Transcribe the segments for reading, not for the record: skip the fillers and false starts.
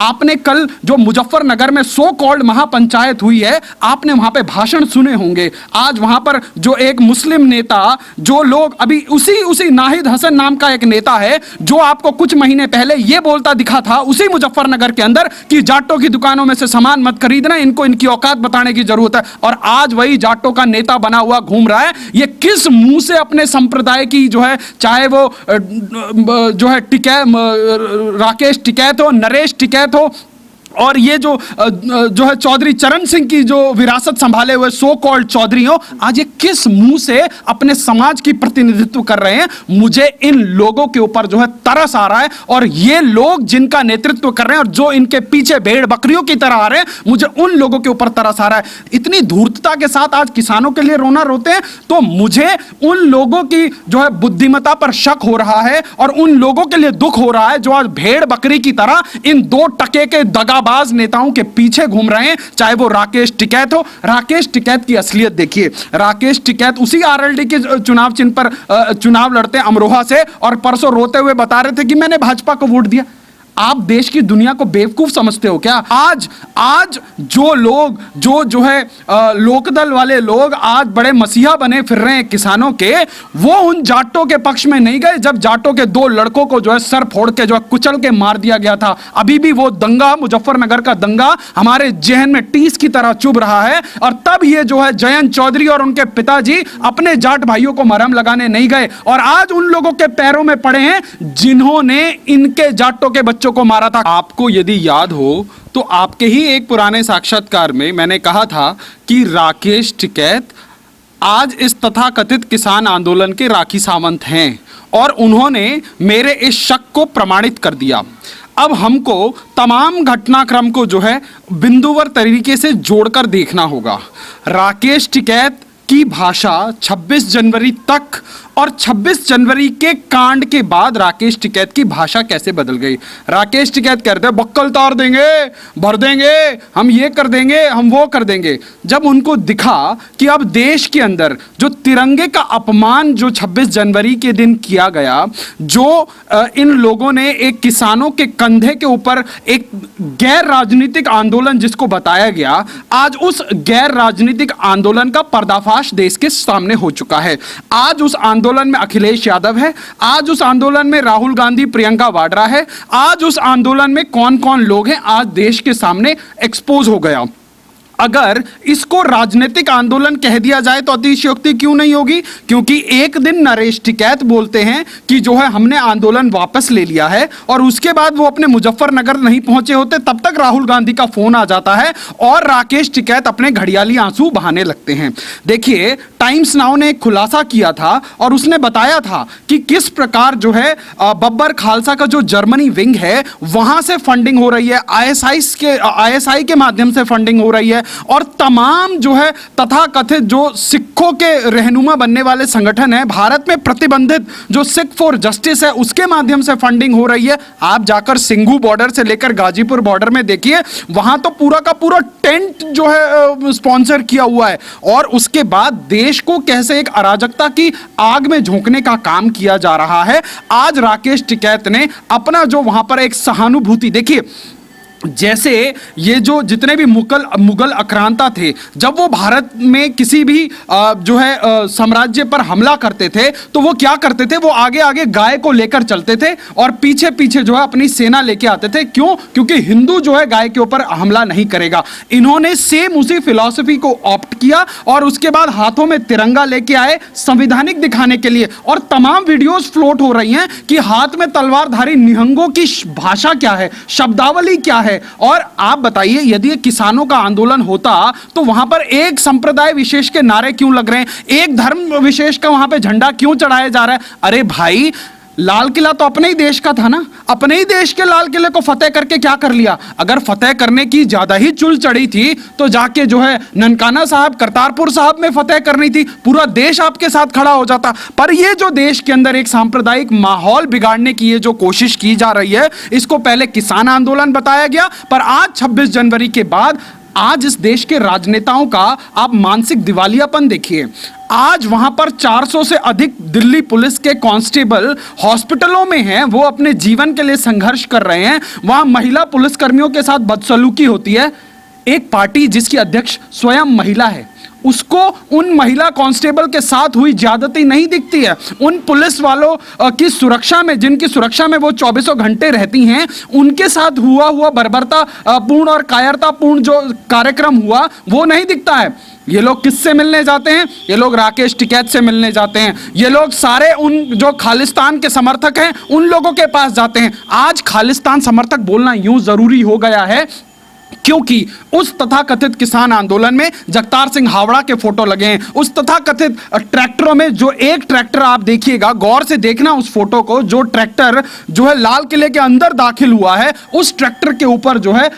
आपने कल जो मुजफ्फरनगर में सो कॉल्ड महापंचायत हुई है, आपने वहां पे भाषण सुने होंगे। आज वहां पर जो एक मुस्लिम नेता, जो लोग अभी उसी नाहिद हसन नाम का एक नेता है जो आपको कुछ महीने पहले यह बोलता दिखा था उसी मुजफ्फरनगर के अंदर कि जाटों की दुकानों में से सामान मत खरीदना, इनको इनकी औकात बताने की जरूरत है, और आज वही जाटों का नेता बना हुआ घूम रहा है। ये किस मुंह से अपने संप्रदाय की जो है, चाहे वो जो है राकेश टिकैत हो, नरेश टिकैत हो, और ये जो है चौधरी चरण सिंह की जो विरासत संभाले हुए सो कॉल्ड चौधरी हो, आज ये किस मुंह से अपने समाज की प्रतिनिधित्व कर रहे हैं। मुझे इन लोगों के ऊपर जो है तरस आ रहा है, और ये लोग जिनका नेतृत्व कर रहे हैं और जो इनके पीछे भेड़ बकरियों की तरह आ रहे हैं, मुझे उन लोगों के ऊपर तरस आ रहा है। इतनी धूर्तता के साथ आज किसानों के लिए रोना रोते हैं, तो मुझे उन लोगों की जो है बुद्धिमत्ता पर शक हो रहा है, और उन लोगों के लिए दुख हो रहा है जो आज भेड़ बकरी की तरह इन 2 टके के दगाबाज नेताओं के पीछे घूम रहे हैं, चाहे वो राकेश टिकैत हो। राकेश टिकैत की असलियत देखिए, राकेश टिकैत उसी आरएलडी के चुनाव चिन्ह पर चुनाव लड़ते हैं अमरोहा से, और परसों रोते हुए बता रहे थे कि मैंने भाजपा को वोट दिया। आप देश की दुनिया को बेवकूफ समझते हो क्या? आज जो लोग जो है लोकदल वाले लोग आज बड़े मसीहा बने फिर रहे हैं किसानों के, वो उन जाटों के पक्ष में नहीं गए जब जाटों के 2 लड़कों को जो है सर फोड़ के जो है कुचल के मार दिया गया था। अभी भी वो दंगा, मुजफ्फरनगर का दंगा हमारे जहन में टीस की तरह चुभ रहा है, और तब ये जो है जयंत चौधरी और उनके पिताजी अपने जाट भाइयों को मरहम लगाने नहीं गए, और आज उन लोगों के पैरों में पड़े हैं जिन्होंने इनके जाटों के बच्चों को मारा था। आपको यदि याद हो तो आपके ही एक पुराने साक्षात्कार में मैंने कहा था कि राकेश टिकैत आज इस तथाकथित किसान आंदोलन के राखी सावंत हैं, और उन्होंने मेरे इस शक को प्रमाणित कर दिया। अब हमको तमाम घटनाक्रम को जो है बिंदुवार तरीके से जोड़कर देखना होगा। राकेश टिकैत की भाषा 26 जनवरी तक और 26 जनवरी के कांड के बाद राकेश टिकैत की भाषा कैसे बदल गई। राकेश टिकैत कहते हैं बक्कल तार देंगे, भर देंगे, हम ये कर देंगे, हम वो कर देंगे। जब उनको दिखा कि अब देश के अंदर जो तिरंगे का अपमान जो 26 जनवरी के दिन किया गया, जो इन लोगों ने एक किसानों के कंधे के ऊपर एक गैर राजनीतिक आंदोलन जिसको बताया गया, आज उस गैर राजनीतिक आंदोलन का पर्दाफाश देश के सामने हो चुका है। आज उस आंदोलन में अखिलेश यादव है, आज उस आंदोलन में राहुल गांधी, प्रियंका वाड्रा है, आज उस आंदोलन में कौन कौन लोग हैं, आज देश के सामने एक्सपोज हो गया। अगर इसको राजनीतिक आंदोलन कह दिया जाए तो अतिशयोक्ति क्यों नहीं होगी, क्योंकि एक दिन नरेश टिकैत बोलते हैं कि जो है हमने आंदोलन वापस ले लिया है, और उसके बाद वो अपने मुजफ्फरनगर नहीं पहुंचे होते तब तक राहुल गांधी का फोन आ जाता है और राकेश टिकैत अपने घड़ियाली आंसू बहाने लगते हैं। देखिए, टाइम्स नाउ ने एक खुलासा किया था और उसने बताया था कि किस प्रकार जो है बब्बर खालसा का जो जर्मनी विंग है वहां से फंडिंग हो रही है, आईएसआई के माध्यम से फंडिंग हो रही है, और तमाम जो है तथाकथित जो सिखों के रहनुमा बनने वाले संगठन है, भारत में प्रतिबंधित जो सिख फॉर जस्टिस है, उसके माध्यम से फंडिंग हो रही है। आप जाकर सिंघू बॉर्डर से लेकर गाजीपुर बॉर्डर में देखिए, वहां तो पूरा का पूरा टेंट जो है स्पॉन्सर किया हुआ है, और उसके बाद देश को कैसे एक अराजकता की आग में झोंकने का काम किया जा रहा है। आज राकेश टिकैत ने अपना जो वहां पर एक सहानुभूति देखिए, जैसे ये जो जितने भी मुगल आक्रांता थे, जब वो भारत में किसी भी जो है साम्राज्य पर हमला करते थे तो वो क्या करते थे, वो आगे आगे गाय को लेकर चलते थे और पीछे पीछे जो है अपनी सेना लेके आते थे। क्यों? क्योंकि हिंदू जो है गाय के ऊपर हमला नहीं करेगा। इन्होंने सेम उसी फिलॉसफी को ऑप्ट किया और उसके बाद हाथों में तिरंगा लेके आए संवैधानिक दिखाने के लिए, और तमाम वीडियोस फ्लोट हो रही हैं कि हाथ में तलवारधारी निहंगों की भाषा क्या है, शब्दावली क्या है। और आप बताइए, यदि किसानों का आंदोलन होता तो वहां पर एक संप्रदाय विशेष के नारे क्यों लग रहे हैं, एक धर्म विशेष का वहां पे झंडा क्यों चढ़ाया जा रहा है? अरे भाई, लाल किला तो अपने ही देश का था ना, अपने ही देश के लाल किले को फतेह करके क्या कर लिया? अगर फतेह करने की ज्यादा ही चुल चढ़ी थी तो जाके जो है ननकाना साहब, करतारपुर साहब में फतेह करनी थी, पूरा देश आपके साथ खड़ा हो जाता। पर ये जो देश के अंदर एक सांप्रदायिक माहौल बिगाड़ने की ये जो कोशिश की जा रही है, इसको पहले किसान आंदोलन बताया गया, पर आज 26 जनवरी के बाद आज इस देश के राजनेताओं का आप मानसिक दिवालियापन देखिए। आज वहां पर 400 से अधिक दिल्ली पुलिस के कांस्टेबल हॉस्पिटलों में हैं, वो अपने जीवन के लिए संघर्ष कर रहे हैं। वहां महिला पुलिसकर्मियों के साथ बदसलूकी होती है। एक पार्टी जिसकी अध्यक्ष स्वयं महिला है, उसको उन महिला कांस्टेबल के साथ हुई ज्यादती नहीं दिखती है। उन पुलिस वालों की सुरक्षा में, जिनकी सुरक्षा में वो 24 घंटे रहती हैं, उनके साथ हुआ बर्बरता पूर्ण और कायरतापूर्ण जो कार्यक्रम हुआ वो नहीं दिखता है। ये लोग किससे मिलने जाते हैं? ये लोग राकेश टिकैत से मिलने जाते हैं। ये लोग सारे उन जो खालिस्तान के समर्थक हैं उन लोगों के पास जाते हैं। आज खालिस्तान समर्थक बोलना यूं जरूरी हो गया है क्योंकि उस तथाकथित किसान आंदोलन में जगतार सिंह हावड़ा के फोटो लगे हैं। उस तथाकथित ट्रैक्टरों में जो एक ट्रैक्टर, आप देखिएगा, गौर से देखना उस फोटो को, जो ट्रैक्टर जो है लाल किले के अंदर दाखिल हुआ है, उस ट्रैक्टर के ऊपर जो है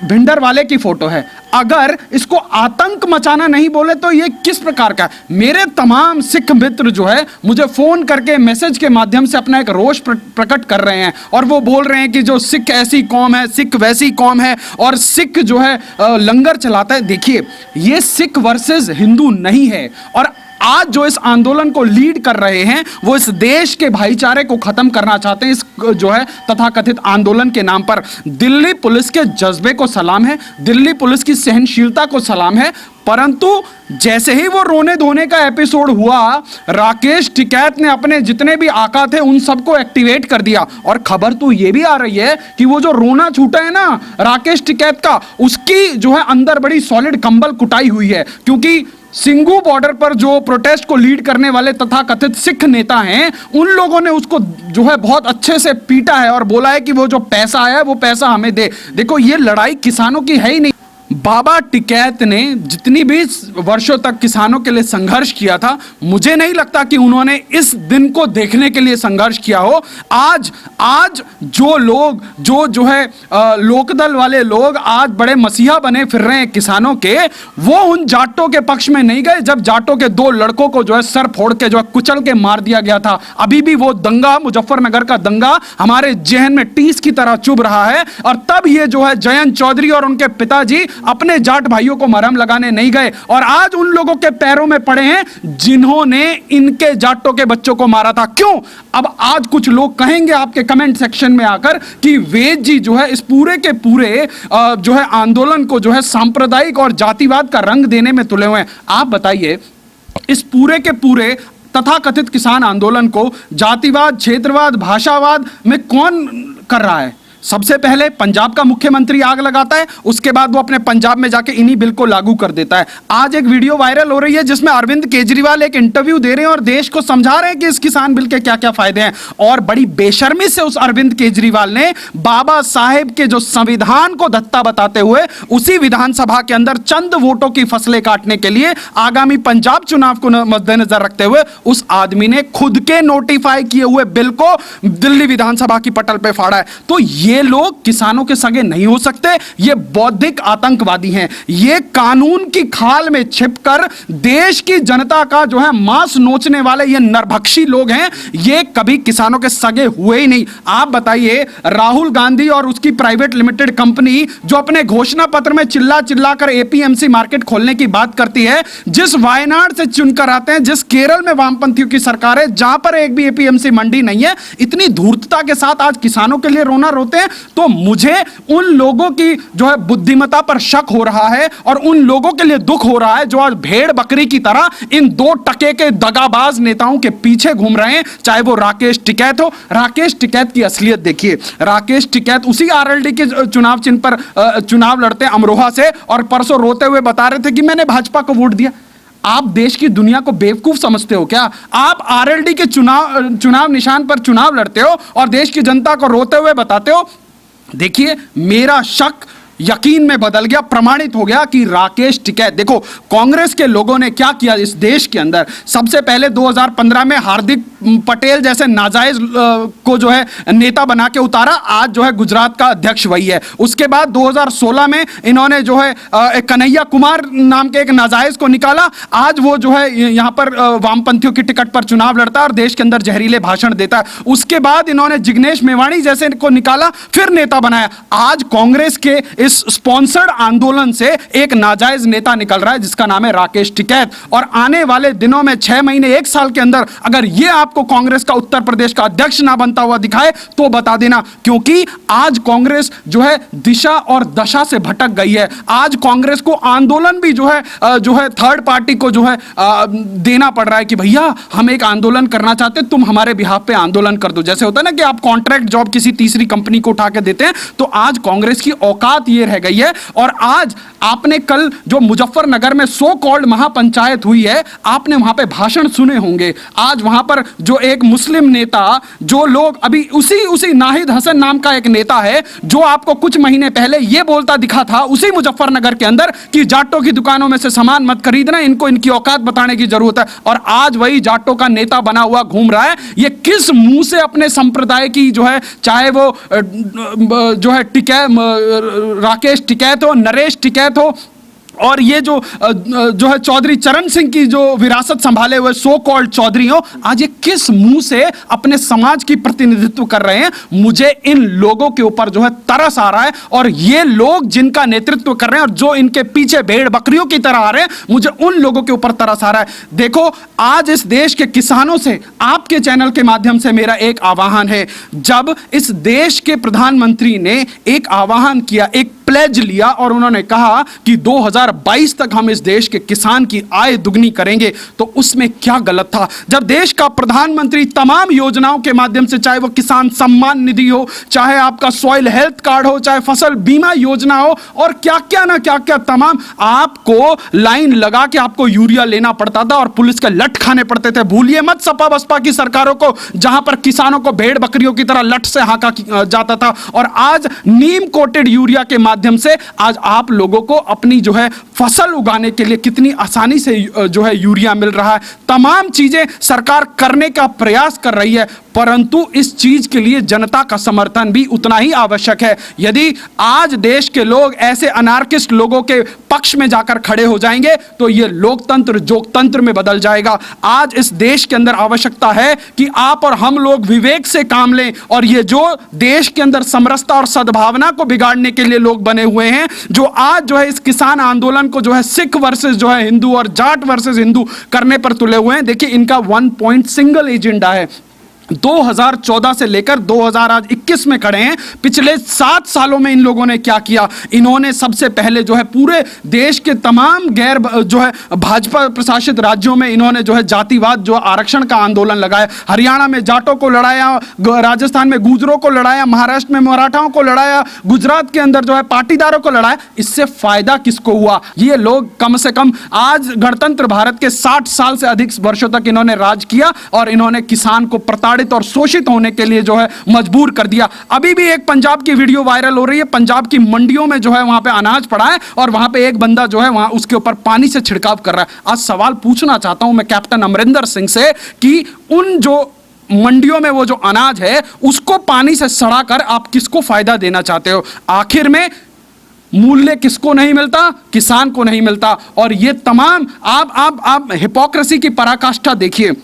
भिंडर वाले की फोटो है। अगर इसको आतंक मचाना नहीं बोले तो ये किस प्रकार का? मेरे तमाम सिख मित्र जो है मुझे फोन करके मैसेज के माध्यम से अपना एक रोष प्रकट कर रहे हैं और वो बोल रहे हैं कि जो सिख ऐसी कौम है, सिख वैसी कौम है और सिख जो है लंगर चलाता है। देखिए, ये सिख वर्सेस हिंदू नहीं है। और आज जो इस आंदोलन को लीड कर रहे हैं वो इस देश के भाईचारे को खत्म करना चाहते हैं। इस जो है तथाकथित आंदोलन के नाम पर दिल्ली पुलिस के जज्बे को सलाम है, दिल्ली पुलिस की सहनशीलता को सलाम है। परंतु जैसे ही वो रोने धोने का एपिसोड हुआ, राकेश टिकैत ने अपने जितने भी आका थे उन सबको एक्टिवेट कर दिया। और खबर तो ये भी आ रही है कि वो जो रोना छूटा है ना राकेश टिकैत का, उसकी जो है अंदर बड़ी सॉलिड कंबल कुटाई हुई है। क्योंकि सिंगू बॉर्डर पर जो प्रोटेस्ट को लीड करने वाले तथाकथित सिख नेता हैं, उन लोगों ने उसको जो है बहुत अच्छे से पीटा है और बोला है कि वो जो पैसा आया है वो पैसा हमें दे। देखो, ये लड़ाई किसानों की है ही नहीं। बाबा टिकैत ने जितनी भी वर्षों तक किसानों के लिए संघर्ष किया था, मुझे नहीं लगता कि उन्होंने इस दिन को देखने के लिए संघर्ष किया हो। आज जो लोग जो है लोकदल वाले लोग आज बड़े मसीहा बने फिर रहे हैं किसानों के, वो उन जाटों के पक्ष में नहीं गए जब जाटों के 2 लड़कों को जो है सर फोड़ के जो है कुचल के मार दिया गया था। अभी भी वो दंगा, मुजफ्फरनगर का दंगा हमारे जहन में टीस की तरह चुभ रहा है। और तब ये जो है जयंत चौधरी और उनके पिताजी अपने जाट भाइयों को मरहम लगाने नहीं गए और आज उन लोगों के पैरों में पड़े हैं जिन्होंने इनके जाटों के बच्चों को मारा था। क्यों? अब आज कुछ लोग कहेंगे आपके कमेंट सेक्शन में आकर कि वेद जी जो है इस पूरे के पूरे जो है आंदोलन को जो है सांप्रदायिक और जातिवाद का रंग देने में तुले हुए हैं। आप बताइए, इस पूरे के पूरे तथाकथित किसान आंदोलन को जातिवाद, क्षेत्रवाद, भाषावाद में कौन कर रहा है? सबसे पहले पंजाब का मुख्यमंत्री आग लगाता है, उसके बाद वो अपने पंजाब में जाके इन्हीं बिल को लागू कर देता है। आज एक वीडियो वायरल हो रही है जिसमें अरविंद केजरीवाल एक इंटरव्यू दे रहे हैं और देश को समझा रहे हैं कि इस किसान बिल के क्या क्या फायदे हैं। और बड़ी बेशर्मी से उस अरविंद केजरीवाल ने बाबा साहेब के जो संविधान को धत्ता बताते हुए उसी विधानसभा के अंदर चंद वोटों की फसलें काटने के लिए आगामी पंजाब चुनाव को मद्देनजर रखते हुए उस आदमी ने खुद के नोटिफाई किए हुए बिल को दिल्ली विधानसभा की पटल पे फाड़ा है। तो ये लोग किसानों के सगे नहीं हो सकते, ये बौद्धिक आतंकवादी हैं। ये कानून की खाल में छिपकर देश की जनता का जो है मांस नोचने वाले ये नरभक्षी लोग हैं। ये कभी किसानों के सगे हुए ही नहीं। आप बताइए, राहुल गांधी और उसकी प्राइवेट लिमिटेड कंपनी जो अपने घोषणा पत्र में चिल्ला चिल्ला कर एपीएमसी मार्केट खोलने की बात करती है, जिस वायनाड से चुनकर आते हैं, जिस केरल में वामपंथियों की सरकार है, जहां पर एक भी एपीएमसी मंडी नहीं है, इतनी धूर्तता के साथ आज किसानों के लिए रोना रोते हैं। तो मुझे उन लोगों की जो है बुद्धिमत्ता पर शक हो रहा है और उन लोगों के लिए दुख हो रहा है जो आज भेड़ बकरी की तरह इन 2 टके के दगाबाज नेताओं के पीछे घूम रहे हैं, चाहे वो राकेश टिकैत हो। राकेश टिकैत की असलियत देखिए। राकेश टिकैत उसी आरएलडी के चुनाव चिन्ह पर चुनाव लड़ते हैं अमरोहा से, और परसों रोते हुए बता रहे थे कि मैंने भाजपा को वोट दिया। आप देश की दुनिया को बेवकूफ समझते हो क्या? आप आरएलडी के चुनाव निशान पर चुनाव लड़ते हो और देश की जनता को रोते हुए बताते हो। देखिए, मेरा शक यकीन में बदल गया, प्रमाणित हो गया कि राकेश टिकैत, देखो कांग्रेस के लोगों ने क्या किया इस देश के अंदर। सबसे पहले 2015 में हार्दिक पटेल जैसे नाजायज को जो है नेता बना के उतारा, आज जो है गुजरात का अध्यक्ष वही है। उसके बाद 2016 में इन्होंने जो है कन्हैया कुमार नाम के एक नाजायज को निकाला, आज वो जो है यहाँ पर वामपंथियों की टिकट पर चुनाव लड़ता है और देश के अंदर जहरीले भाषण देता है। उसके बाद इन्होंने जिग्नेश मेवाणी जैसे को निकाला, फिर नेता बनाया। आज कांग्रेस के इस स्पॉन्सर्ड आंदोलन से एक नाजायज नेता निकल रहा है जिसका नाम है राकेश टिकैत। और आने वाले दिनों में 6 महीने 1 साल के अंदर अगर यह आपको कांग्रेस का उत्तर प्रदेश का अध्यक्ष ना बनता हुआ दिखाए तो बता देना, क्योंकि आज कांग्रेस जो है दिशा और दशा से भटक गई है। आज कांग्रेस को आंदोलन भी जो है थर्ड पार्टी को जो है देना पड़ रहा है कि भैया हम एक आंदोलन करना चाहते हैं, तुम हमारे बिहाफ पे आंदोलन कर दो। जैसे होता है ना कि आप कॉन्ट्रैक्ट जॉब किसी तीसरी कंपनी को उठा के देते हैं, तो आज कांग्रेस की औकात ये रह गई है। और आज आपने कल जो मुजफ्फरनगर में सो कॉल्ड महापंचायत हुई है, आपने वहां पे भाषण सुने होंगे। आज वहां पर जो एक मुस्लिम नेता, जो लोग अभी उसी नाहिद हसन नाम का एक नेता है जो आपको कुछ महीने पहले यह बोलता दिखा था उसी मुजफ्फरनगर के अंदर कि जाटों की दुकानों में से सामान मत खरीदना, इनको इनकी औकात बताने की जरूरत है। और आज वही जाटों का नेता बना हुआ घूम रहा है। ये किस मुंह से अपने संप्रदाय की जो है, चाहे वो जो है राकेश टिकैत हो, नरेश टिकैत हो, और ये जो है चौधरी चरण सिंह की जो विरासत संभाले हुए सो कॉल्ड चौधरी हो, आज ये किस मुंह से अपने समाज की प्रतिनिधित्व कर रहे हैं। मुझे इन लोगों के ऊपर जो है तरस आ रहा है। और ये लोग जिनका नेतृत्व कर रहे हैं और जो इनके पीछे भेड़ बकरियों की तरह आ रहे हैं, मुझे उन लोगों के ऊपर तरस आ रहा है। देखो, आज इस देश के किसानों से आपके चैनल के माध्यम से मेरा एक आह्वान है। जब इस देश के प्रधानमंत्री ने एक आह्वान किया, एक प्लेज लिया और उन्होंने कहा कि 2022 तक हम इस देश के किसान की आय दुगनी करेंगे, तो उसमें क्या गलत था। जब देश का प्रधानमंत्री तमाम योजनाओं के माध्यम से, चाहे वो किसान सम्मान निधि हो, चाहे आपका सॉइल हेल्थ कार्ड हो, चाहे फसल बीमा योजना हो, और क्या क्या तमाम, आपको लाइन लगा के आपको यूरिया लेना पड़ता था और पुलिस के लठ खाने पड़ते थे। भूलिए मत सपा बसपा की सरकारों को, जहां पर किसानों को भेड़ बकरियों की तरह लठ से हांका जाता था। और आज नीम कोटेड यूरिया के माध्यम से आज आप लोगों को अपनी जो है फसल उगाने के लिए कितनी आसानी से जो है यूरिया मिल रहा है। तमाम चीजें सरकार करने का प्रयास कर रही है, परंतु इस चीज के लिए जनता का समर्थन भी उतना ही आवश्यक है। यदि आज देश के लोग ऐसे अनार्किस्ट लोगों के पक्ष में जाकर खड़े हो जाएंगे तो यह लोकतंत्र जोगतंत्र में बदल जाएगा। आज इस देश के अंदर आवश्यकता है कि आप और हम लोग विवेक से काम लें, और ये जो देश के अंदर समरसता और सद्भावना को बिगाड़ने के लिए लोग बने हुए हैं, जो आज जो है इस किसान आंदोलन को जो है सिख वर्सेस जो है हिंदू और जाट वर्सेस हिंदू करने पर तुले हुए हैं। देखिए, इनका 1 पॉइंट सिंगल एजेंडा है। 2014 से लेकर 2021 में खड़े हैं। पिछले 7 सालों में इन लोगों ने क्या किया? इन्होंने सबसे पहले जो है पूरे देश के तमाम गैर जो है भाजपा प्रशासित राज्यों में इन्होंने जो है जातिवाद जो आरक्षण का आंदोलन लगाया। हरियाणा में जाटों को लड़ाया, राजस्थान में गुर्जरों को लड़ाया, महाराष्ट्र में मराठाओं को लड़ाया, गुजरात के अंदर जो है पाटीदारों को लड़ाया। इससे फायदा किसको हुआ? ये लोग कम से कम आज गणतंत्र भारत के 60 साल से अधिक वर्षों तक इन्होंने राज किया और इन्होंने किसान को और शोषित होने के लिए जो है मजबूर कर दिया। अभी भी एक पंजाब की वीडियो वायरल हो रही है। पंजाब की मंडियों में जो है वहां पे अनाज पड़ा है और वहां पे एक बंदा जो है वहां उसके ऊपर पानी से छिड़काव कर रहा है। आज सवाल पूछना चाहता हूं मैं कैप्टन अमरिंदर सिंह से कि उन जो मंडियों में वो जो अनाज है उसको पानी से सड़ाकर आप किसको फायदा देना चाहते हो? आखिर में मूल्य किसको नहीं मिलता? किसान को नहीं मिलता। और ये तमाम आप हिपोक्रेसी की पराकाष्ठा देखिए।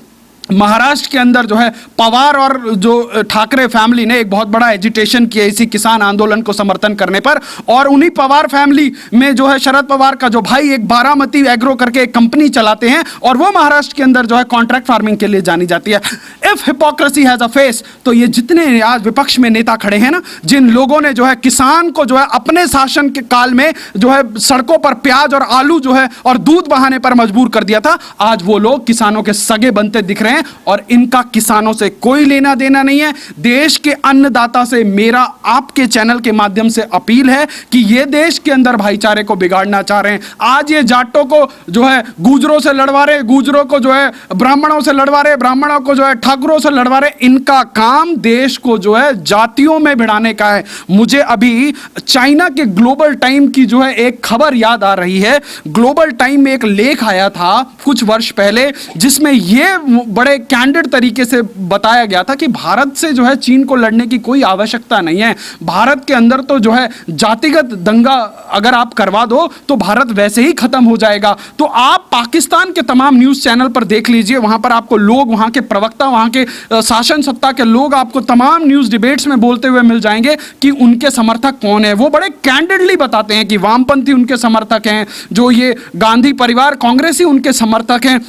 महाराष्ट्र के अंदर जो है पवार और जो ठाकरे फैमिली ने एक बहुत बड़ा एजिटेशन किया इसी किसान आंदोलन को समर्थन करने पर, और उन्हीं पवार फैमिली में जो है शरद पवार का जो भाई एक बारामती एग्रो करके एक कंपनी चलाते हैं और वो महाराष्ट्र के अंदर जो है कॉन्ट्रैक्ट फार्मिंग के लिए जानी जाती है। If hypocrisy has a face, तो ये जितने आज विपक्ष में नेता खड़े हैं ना, जिन लोगों ने जो है किसान को जो है अपने शासन के काल में जो है सड़कों पर प्याज और आलू जो है और दूध बहाने पर मजबूर कर दिया था, आज वो लोग किसानों के सगे बनते दिख रहे हैं और इनका किसानों से कोई लेना देना नहीं है। देश के अन्नदाता से मेरा आपके चैनल के माध्यम से अपील है कि ये देश के अंदर भाईचारे को बिगाड़ना चाह रहे हैं। आज ये जाटों को जो है गुजरों से लड़वा रहे, गुजरों को जो है ब्राह्मणों से लड़वा रहे, ब्राह्मणों को जो है ठाकुरों से लड़वा रहे। इनका काम देश को जो है जातियों में भिड़ाने का है। मुझे अभी चाइना के ग्लोबल टाइम की जो है एक खबर याद आ रही है। ग्लोबल टाइम में एक लेख आया था कुछ वर्ष पहले जिसमें ये बड़े बड़े कैंडिड तरीके से बताया गया था कि भारत से जो है चीन को लड़ने की कोई आवश्यकता नहीं है। भारत के अंदर तो जो है जातिगत दंगा अगर आप करवा दो तो भारत वैसे ही खत्म हो जाएगा। तो आप पाकिस्तान के तमाम न्यूज़ चैनल पर देख लीजिए, वहां पर आपको लोग, वहां के प्रवक्ता, वहां के शासन सत्ता के लोग आपको तमाम न्यूज़ डिबेट्स में बोलते हुए मिल जाएंगे कि उनके समर्थक कौन है। वो बड़े कैंडिडली बताते हैं कि वामपंथी उनके समर्थक हैं, जो ये गांधी परिवार कांग्रेसी उनके समर्थक हैं।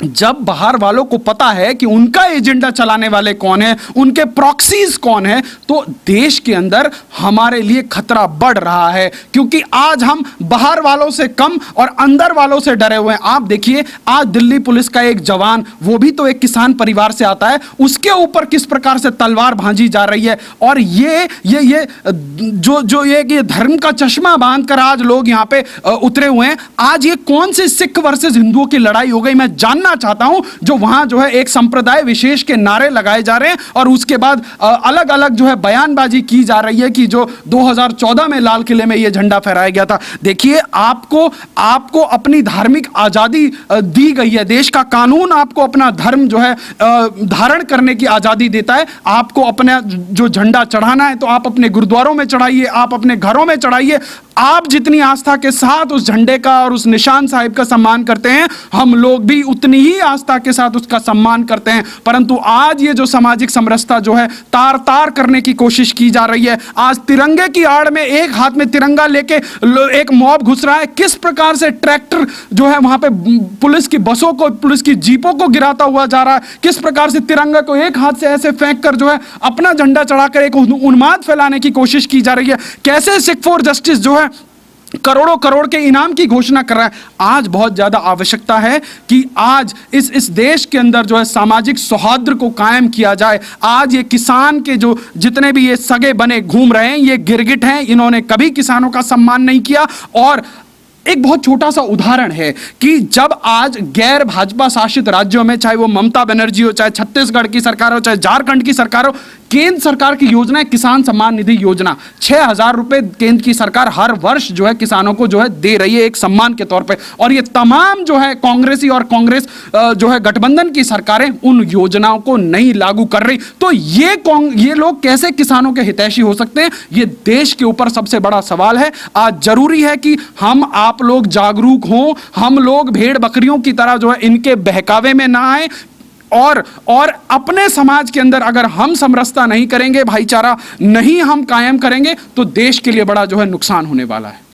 जब बाहर वालों को पता है कि उनका एजेंडा चलाने वाले कौन है, उनके प्रॉक्सीज कौन है, तो देश के अंदर हमारे लिए खतरा बढ़ रहा है, क्योंकि आज हम बाहर वालों से कम और अंदर वालों से डरे हुए हैं। आप देखिए, आज दिल्ली पुलिस का एक जवान, वो भी तो एक किसान परिवार से आता है, उसके ऊपर किस प्रकार से तलवार भांजी जा रही है। और ये धर्म का चश्मा बांधकर आज लोग यहां पे उतरे हुए हैं। आज ये कौन सी सिख वर्सेस हिंदुओं की लड़ाई हो गई, मैं जानना चाहता हूं। जो वहां जो है एक संप्रदाय विशेष के नारे लगाए जा रहे हैं और उसके बाद अलग अलग जो है बयानबाजी की जा रही है कि जो 2014 में लाल किले में यह झंडा फहराया गया था। देखिए, आपको अपनी धार्मिक आजादी दी गई है, देश का कानून आपको अपना धर्म जो है धारण करने की आजादी देता है। आपको अपना जो झंडा चढ़ाना है तो आप अपने गुरुद्वारों में चढ़ाइए, आप अपने घरों में चढ़ाइए। आप जितनी आस्था के साथ उस झंडे का और उस निशान साहिब का सम्मान करते हैं, हम लोग भी उतनी ही आस्था के साथ उसका सम्मान करते हैं। परंतु आज ये जो सामाजिक समरसता जो है तार तार करने की कोशिश की जा रही है। आज तिरंगे की आड़ में एक हाथ में तिरंगा लेके एक मॉब घुस रहा है। किस प्रकार से ट्रैक्टर जो है वहां पे पुलिस की बसों को, पुलिस की जीपों को गिराता हुआ जा रहा है। किस प्रकार से तिरंगा को एक हाथ से ऐसे फेंक कर जो है अपना झंडा चढ़ाकर एक उन्माद फैलाने की कोशिश की जा रही है। कैसे सिख फॉर जस्टिस जो है करोड़ों करोड़ के इनाम की घोषणा कर रहा है। आज बहुत ज्यादा आवश्यकता है कि आज इस देश के अंदर जो है सामाजिक सौहार्द को कायम किया जाए। आज ये किसान के जो जितने भी ये सगे बने घूम रहे हैं, ये गिरगिट हैं, इन्होंने कभी किसानों का सम्मान नहीं किया। और एक बहुत छोटा सा उदाहरण है कि जब आज गैर भाजपा शासित राज्यों में, चाहे वो ममता बनर्जी हो, चाहे छत्तीसगढ़ की सरकार हो, चाहे झारखंड की सरकार हो, केंद्र सरकार की योजना है किसान सम्मान निधि योजना। 6,000 रुपए केंद्र की सरकार हर वर्ष जो है किसानों को जो है दे रही है एक सम्मान के तौर पे। और ये तमाम जो है कांग्रेसी और कांग्रेस जो है गठबंधन की सरकारें उन योजनाओं को नहीं लागू कर रही। तो ये लोग कैसे किसानों के हितैषी हो सकते हैं? ये देश के ऊपर सबसे बड़ा सवाल है। आज जरूरी है कि आप लोग जागरूक हों, हम लोग भेड़ बकरियों की तरह जो है इनके बहकावे में ना आए। और अपने समाज के अंदर अगर हम समरसता नहीं करेंगे, भाईचारा नहीं हम कायम करेंगे, तो देश के लिए बड़ा जो है नुकसान होने वाला है।